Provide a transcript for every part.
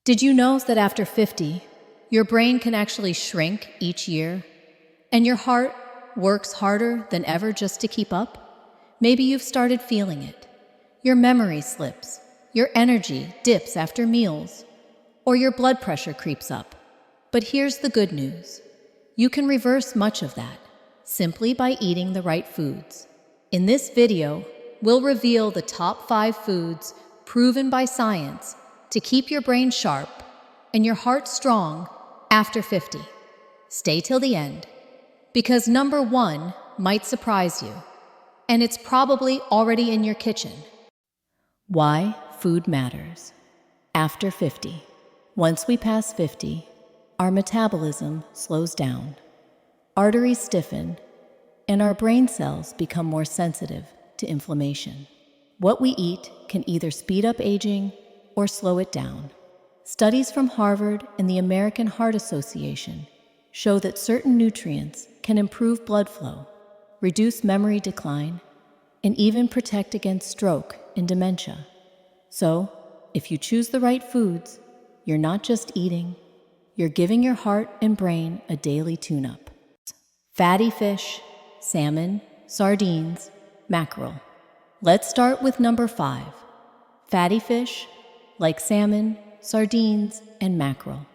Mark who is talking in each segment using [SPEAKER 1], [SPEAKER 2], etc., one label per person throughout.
[SPEAKER 1] Did you know that after 50, your brain can actually shrink each year, and your heart works harder than ever just to keep up? Maybe you've started feeling it. Your memory slips, your energy dips after meals, or your blood pressure creeps up. But here's the good news. You can reverse much of that simply by eating the right foods. In this video, we'll reveal the top 5 foods proven by science to keep your brain sharp and your heart strong after 50. Stay till the end, because number 1 might surprise you, and it's probably already in your kitchen. Why food matters after 50. Once we pass 50, our metabolism slows down, arteries stiffen, and our brain cells become more sensitive to inflammation. What we eat can either speed up aging or slow it down. Studies from Harvard and the American Heart Association show that certain nutrients can improve blood flow, reduce memory decline, and even protect against stroke and dementia. So, if you choose the right foods, you're not just eating, you're giving your heart and brain a daily tune-up. Fatty fish, salmon, sardines, mackerel. Let's start with number 5. Fatty fish, like salmon, sardines, and mackerel.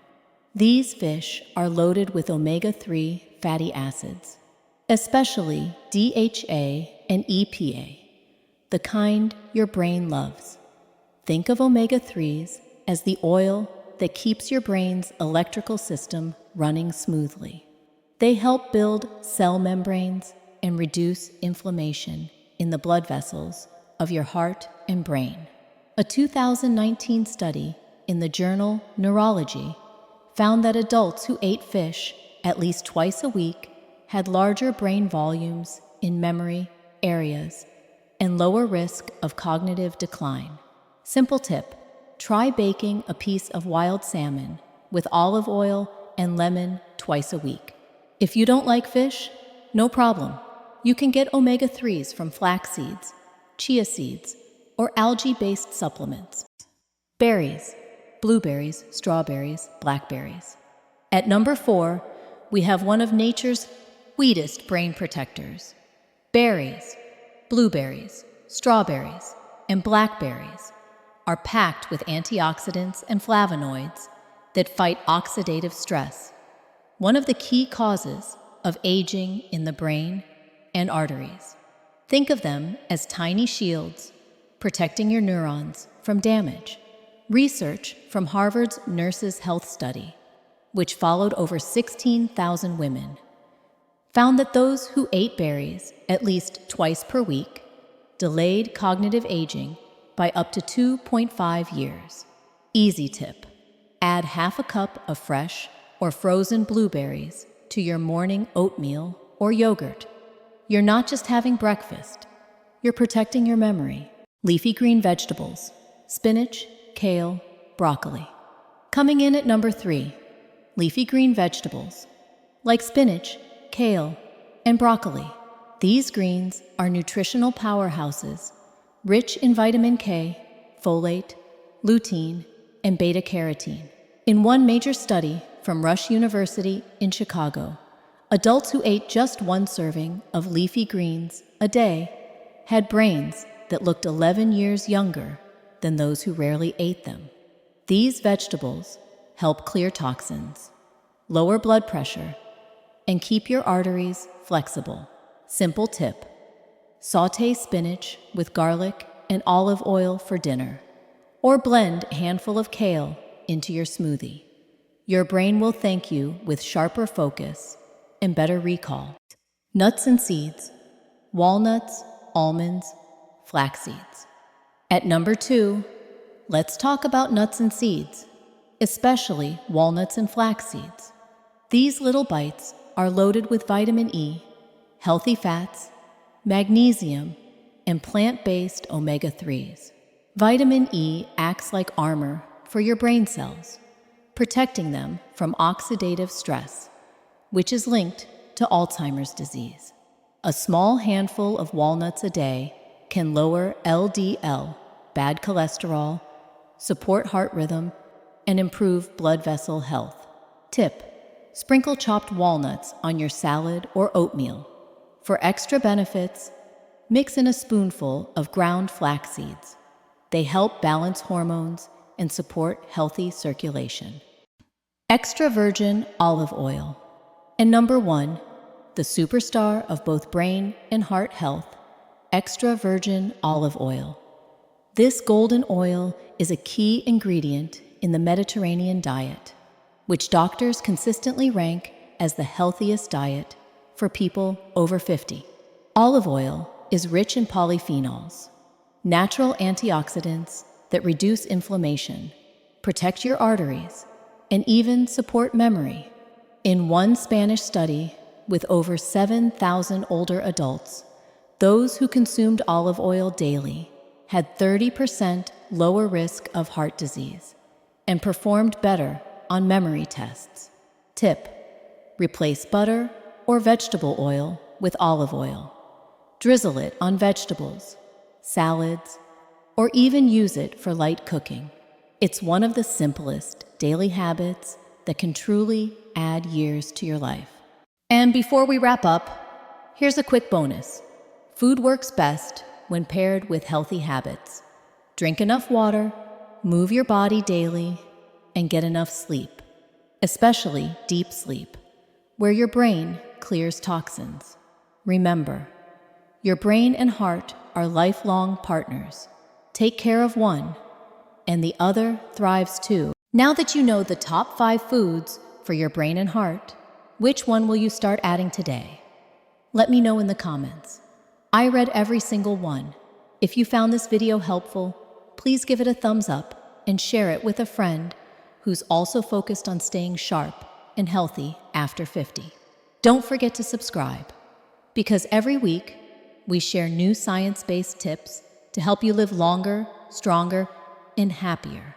[SPEAKER 1] These fish are loaded with omega-3 fatty acids, especially DHA and EPA, the kind your brain loves. Think of omega-3s as the oil that keeps your brain's electrical system running smoothly. They help build cell membranes and reduce inflammation in the blood vessels of your heart and brain. A 2019 study in the journal Neurology found that adults who ate fish at least twice a week had larger brain volumes in memory areas and lower risk of cognitive decline. Simple tip: try baking a piece of wild salmon with olive oil and lemon twice a week. If you don't like fish, no problem. You can get omega-3s from flax seeds, chia seeds, or algae-based supplements. Berries: blueberries, strawberries, blackberries. At number 4, we have one of nature's sweetest brain protectors. Berries, blueberries, strawberries, and blackberries are packed with antioxidants and flavonoids that fight oxidative stress, one of the key causes of aging in the brain and arteries. Think of them as tiny shields protecting your neurons from damage. Research from Harvard's Nurses' Health Study, which followed over 16,000 women, found that those who ate berries at least twice per week delayed cognitive aging by up to 2.5 years. Easy tip: add half a cup of fresh or frozen blueberries to your morning oatmeal or yogurt. You're not just having breakfast, you're protecting your memory. Leafy green vegetables: spinach, kale, broccoli. Coming in at number 3, leafy green vegetables, like spinach, kale, and broccoli. These greens are nutritional powerhouses, rich in vitamin K, folate, lutein, and beta-carotene. In one major study from Rush University in Chicago, adults who ate just 1 serving of leafy greens a day had brains that looked 11 years younger than those who rarely ate them. These vegetables help clear toxins, lower blood pressure, and keep your arteries flexible. Simple tip: saute spinach with garlic and olive oil for dinner, or blend a handful of kale into your smoothie. Your brain will thank you with sharper focus and better recall. Nuts and seeds: walnuts, almonds, flax seeds. At number 2, let's talk about nuts and seeds, especially walnuts and flax seeds. These little bites are loaded with vitamin E, healthy fats, magnesium, and plant-based omega-3s. Vitamin E acts like armor for your brain cells, protecting them from oxidative stress, which is linked to Alzheimer's disease. A small handful of walnuts a day can lower LDL, bad cholesterol, support heart rhythm, and improve blood vessel health. Tip: sprinkle chopped walnuts on your salad or oatmeal. For extra benefits, mix in a spoonful of ground flax seeds. They help balance hormones and support healthy circulation. Extra virgin olive oil. And number 1, the superstar of both brain and heart health, extra virgin olive oil. This golden oil is a key ingredient in the Mediterranean diet, which doctors consistently rank as the healthiest diet for people over 50. Olive oil is rich in polyphenols, natural antioxidants that reduce inflammation, protect your arteries, and even support memory. In one Spanish study with over 7,000 older adults, those who consumed olive oil daily had 30% lower risk of heart disease and performed better on memory tests. Tip: replace butter or vegetable oil with olive oil. Drizzle it on vegetables, salads, or even use it for light cooking. It's one of the simplest daily habits that can truly add years to your life. And before we wrap up, here's a quick bonus. Food works best when paired with healthy habits. Drink enough water, move your body daily, and get enough sleep, especially deep sleep, where your brain clears toxins. Remember, your brain and heart are lifelong partners. Take care of one, and the other thrives too. Now that you know the top 5 foods for your brain and heart, which one will you start adding today? Let me know in the comments. I read every single one. If you found this video helpful, please give it a thumbs up and share it with a friend who's also focused on staying sharp and healthy after 50. Don't forget to subscribe, because every week we share new science-based tips to help you live longer, stronger, and happier.